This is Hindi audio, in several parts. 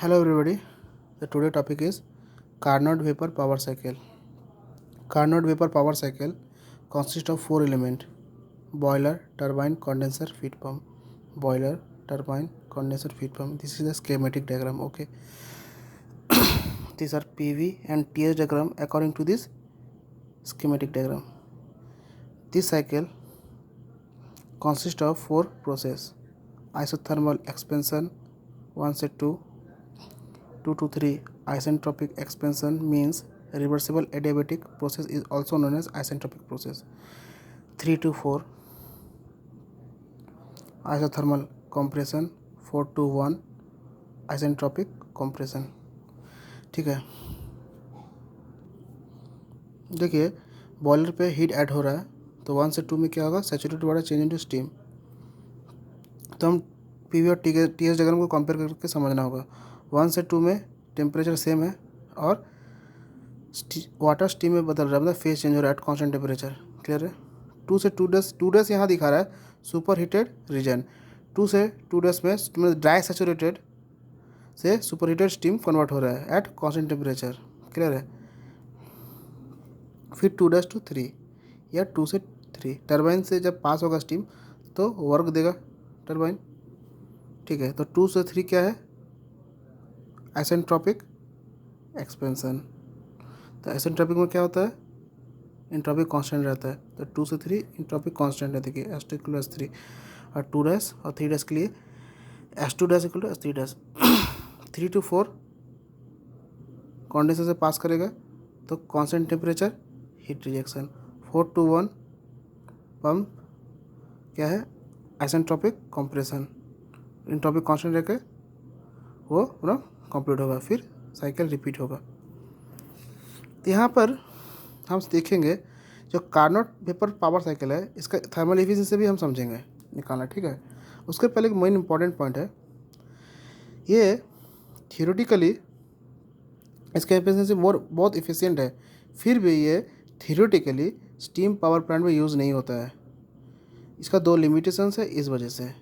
Hello everybody. The today topic is Carnot vapor power cycle. Carnot vapor power cycle consists of four elements: boiler, turbine, condenser, feed pump. Boiler, turbine, condenser, feed pump. This is the schematic diagram. Okay. These are PV and TS diagram according to this schematic diagram. This cycle consists of four processes: isothermal expansion 1 से 2, 2 to 3. Isentropic expansion means reversible adiabatic process is also known as isentropic process. 3 to 4. Isothermal compression 4 to 1. Isentropic compression. ठीक है, देखिए बॉयलर पे हीट ऐड हो रहा है तो 1 से 2 में क्या होगा, saturated water change into steam. तो हम पीवी और टीएस डायग्राम को कंपेयर करके समझना होगा. 1 से 2 में टेम्परेचर सेम है और वाटर स्टीम में बदल रहा है, मतलब फेज चेंज हो रहा है एट कॉन्स्टेंट टेम्परेचर. क्लियर है. 2 से 2 डेज यहाँ दिखा रहा है सुपर हीटेड रीजन. 2 से 2 डेज में ड्राई सैचुरेटेड से सुपर हीटेड स्टीम कन्वर्ट हो रहा है एट कॉन्स्टेंट टेम्परेचर. क्लियर है. फिर 2 डेज टू 3 या 2 से 3 टर्बाइन से जब पास होगा स्टीम तो वर्क देगा टर्बाइन. ठीक है. तो 2 से 3 क्या है, आइसेंट्रोपिक एक्सपेंशन. तो आइसेंट्रोपिक में क्या होता है, इंट्रोपिक कांस्टेंट रहता है. तो 2 से 3 इंट्रोपिक कांस्टेंट है. देखिए S2 इक्वल टू S3 और 2 डैश और 3 डैश के लिए S2 dash equal to S3 dash. 3 to 4 condenser से पास करेगा तो constant temperature heat rejection. 4 to 1 pump क्या है, आइसेंट्रोपिक कंप्रेशन. इंट्रोपिक कांस्टेंट रह के वो पूरा कंप्लीट होगा, फिर साइकिल रिपीट होगा. तो यहाँ पर हम देखेंगे जो कार्नोट वेपर पावर साइकिल है इसका थर्मल एफिशिएंसी भी हम समझेंगे निकालना. ठीक है. उसके पहले एक मेन इंपॉर्टेंट पॉइंट है, ये थियोरेटिकली इसका एफिशिएंसी बहुत इफिशिएंट है, फिर भी ये थियोरेटिकली स्टीम पावर प्लांट में यूज़ नहीं होता है. इसका दो लिमिटेशंस है इस वजह से.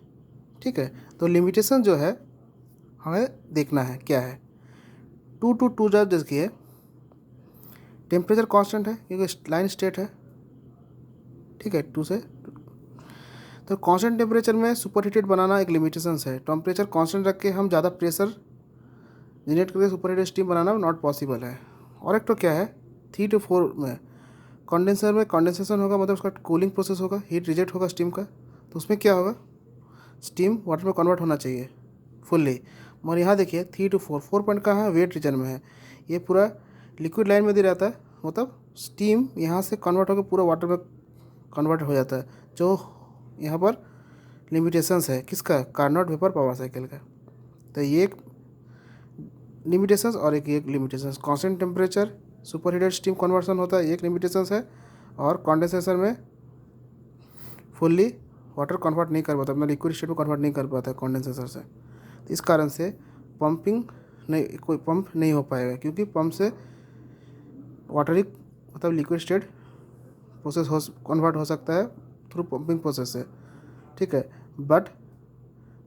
ठीक है. तो लिमिटेशन जो है हमें देखना है क्या है. 2 to 2 जब देखिए टेम्परेचर कांस्टेंट है क्योंकि लाइन स्टेट है. ठीक है. 2 से तो कांस्टेंट टेम्परेचर में सुपर हीटेड बनाना एक लिमिटेशंस है. टेम्परेचर कांस्टेंट रख के हम ज़्यादा प्रेशर जनरेट करके super heated steam banana not possible है. और एक तो क्या है, 3 to 4 में कंडेंसर में कंडेंसेशन होगा, मतलब उसका कूलिंग प्रोसेस होगा, हीट रिजेक्ट होगा स्टीम का. तो उसमें क्या होगा, स्टीम वाटर में कन्वर्ट होना चाहिए फुल्ली. और यहाँ देखिए 3 to 4 पॉइंट कहाँ है, वेट रीजन में है. ये पूरा लिक्विड लाइन में दे रहता है, मतलब स्टीम यहाँ से कन्वर्ट होकर पूरा वाटर में कन्वर्ट हो जाता है. जो यहाँ पर लिमिटेशंस है किसका, कार्नोट वेपर पावर साइकिल का. तो ये एक लिमिटेशंस और एक limitations. Constant temperature super heated steam conversion होता है, एक लिमिटेशंस है. और कंडेंसेशन में फुल्ली वाटर कन्वर्ट नहीं कर पाता, अपना लिक्विड स्टेट में कन्वर्ट नहीं कर पाता है कंडेंसेशन से. तो इस कारण से पंपिंग नहीं, कोई पंप नहीं हो पाएगा क्योंकि पंप से वाटर मतलब लिक्विड स्टेट प्रोसेस हो कन्वर्ट हो सकता है थ्रू पंपिंग प्रोसेस से. ठीक है. बट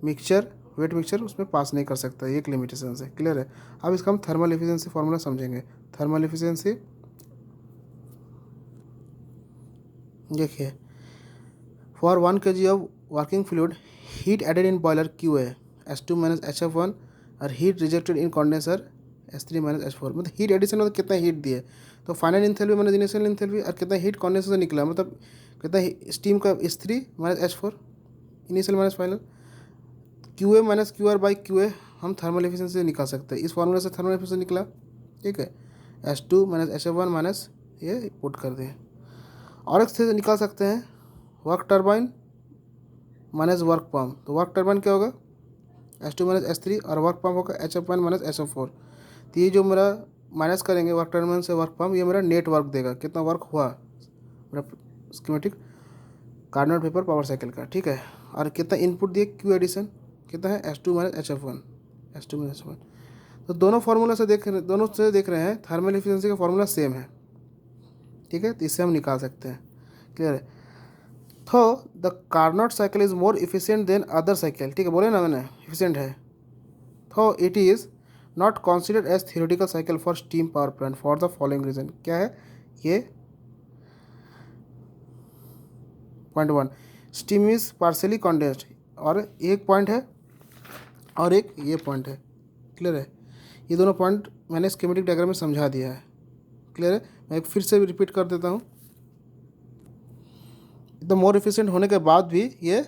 मिक्सचर वेट मिक्सचर उसमें पास नहीं कर सकता, एक लिमिटेशन से. क्लियर है. अब इसका हम थर्मल एफिशिएंसी फार्मूला समझेंगे. थर्मल एफिशिएंसी देखिए, for 1 kg of working fluid heat added in boiler QA S2 - HF1 और heat rejected in condenser S3 - H4. मतलब हीट एडिशन मतलब कितना हीट दिए, तो final enthalpy minus initial enthalpy और कितना हीट कंडेंसर से निकला, मतलब कितना स्टीम का S3 - H4 initial minus final. QA - QR/QA हम थर्मल एफिशिएंसी से निकाल सकते हैं. इस फार्मूला से थर्मल एफिशिएंसी निकला. ठीक है. S2 - HF1 माइनस ये पुट कर दें. और एक से निकाल सकते हैं work turbine minus work pump. तो वर्क टर्बाइन क्या होगा, S2 - S3 और वर्क पम्प होगा HF1 - HF4. तो ये जो मेरा माइनस करेंगे वर्क टर्बाइन से वर्क पम्प, ये मेरा नेट वर्क देगा, कितना वर्क हुआ मेरा schematic Carnot vapour power cycle का. ठीक है. और कितना इनपुट दिए, Q एडिशन कितना है, S2 - HF1. S2 - HF1. तो दोनों फार्मूला से देख रहे हैं थर्मल एफिशिएंसी का फार्मूला सेम है. ठीक है. तो इससे हम निकाल सकते हैं. क्लियर है. तो the Carnot cycle is more efficient than other cycle. ठीक है, बोले ना मैंने इफिशिएंट है. तो it is not considered as theoretical cycle for steam power plant for the following reason. क्या है ये? Point 1, steam is partially condensed, और एक पॉइंट है और एक ये पॉइंट है। क्लियर है? ये दोनों पॉइंट मैंने स्कीमेटिक डायग्राम में समझा दिया है। क्लियर है? मैं एक फिर से रिपीट कर देता हूँ। एकदम मोर एफिशिएंट होने के बाद भी ये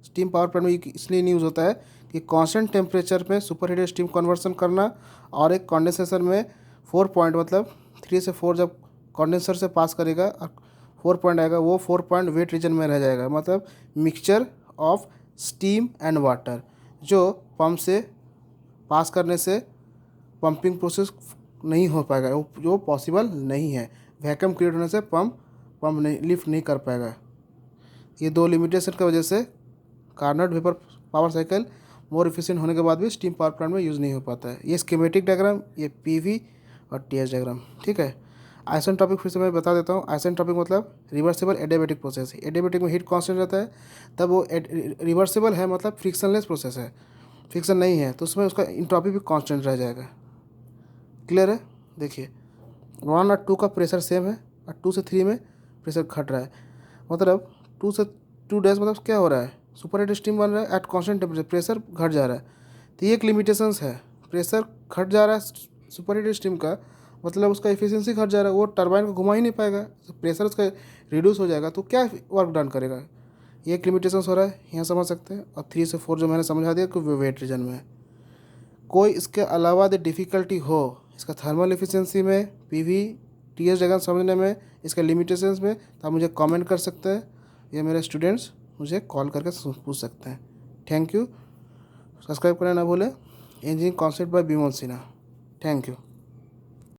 स्टीम पावर प्लांट में इसलिए यूज़ होता है कि कांस्टेंट टेम्परेचर में सुपर हीटेड स्टीम कन्वर्सन करना, और एक कंडेंसेशन में 4 पॉइंट मतलब 3 से 4 जब कंडेंसर से पास करेगा और 4 पॉइंट आएगा, वो 4 पॉइंट वेट रीजन में रह जाएगा, मतलब mixture of steam and water, जो पंप से पास करने से पंपिंग प्रोसेस नहीं हो पाएगा, जो पॉसिबल नहीं है। वैक्यूम क्रिएट होने से पंप नहीं लिफ्ट नहीं कर पाएगा। ये दो लिमिटेशन की वजह से Carnot vapour power cycle more efficient होने के बाद भी स्टीम पावर प्लांट में यूज़ नहीं हो पाता है। ये स्कीमेटिक डायग्राम, ये पीवी और टीएस डायग्राम। ठीक है, आइसेंट्रोपिक फिर से मैं बता देता हूँ। आइसेंट्रोपिक मतलब रिवर्सिबल एडियाबैटिक प्रोसेस। एडियाबैटिक में हीट कांस्टेंट रहता है, तब वो रिवर्सिबल है मतलब फ्रिक्शनलेस प्रोसेस है, फ्रिक्शन नहीं है, तो उसमें उसका इंट्रॉपी भी कांस्टेंट रह जाएगा। क्लियर है? देखिए 1 और 2 का प्रेशर सेम है और 2 से 3 में प्रेशर घट रहा है, मतलब 2 से 2 डैश मतलब क्या हो रहा है, सुपर हीट स्टीम बन रहा है एट कांस्टेंट टेम्परेचर, प्रेशर घट जा रहा है। तो ये एक लिमिटेशंस है, प्रेशर घट जा रहा है सुपर हीट स्टीम का, मतलब उसका एफिशिएंसी घट जा रहा है, वो टरबाइन को घुमा ही नहीं पाएगा, तो प्रेशर उसका रिड्यूस हो जाएगा, तो क्या वर्क डन करेगा। ये एक लिमिटेशंस हो रहा है, यहाँ समझ सकते हैं। और 3 से 4 जो मैंने समझा दिया कि वेट रीजन में है। कोई इसके अलावा यदि डिफ़िकल्टी हो इसका थर्मल एफिशिएंसी में, पीवी टीएस डायग्राम समझने में, इसके लिमिटेशंस में, तो आप मुझे कमेंट कर सकते हैं या मेरे स्टूडेंट्स मुझे कॉल करके पूछ सकते हैं। Thank you. सब्सक्राइब करना ना भूलें। Engineering concept bye Bimol Sinha. Thank you.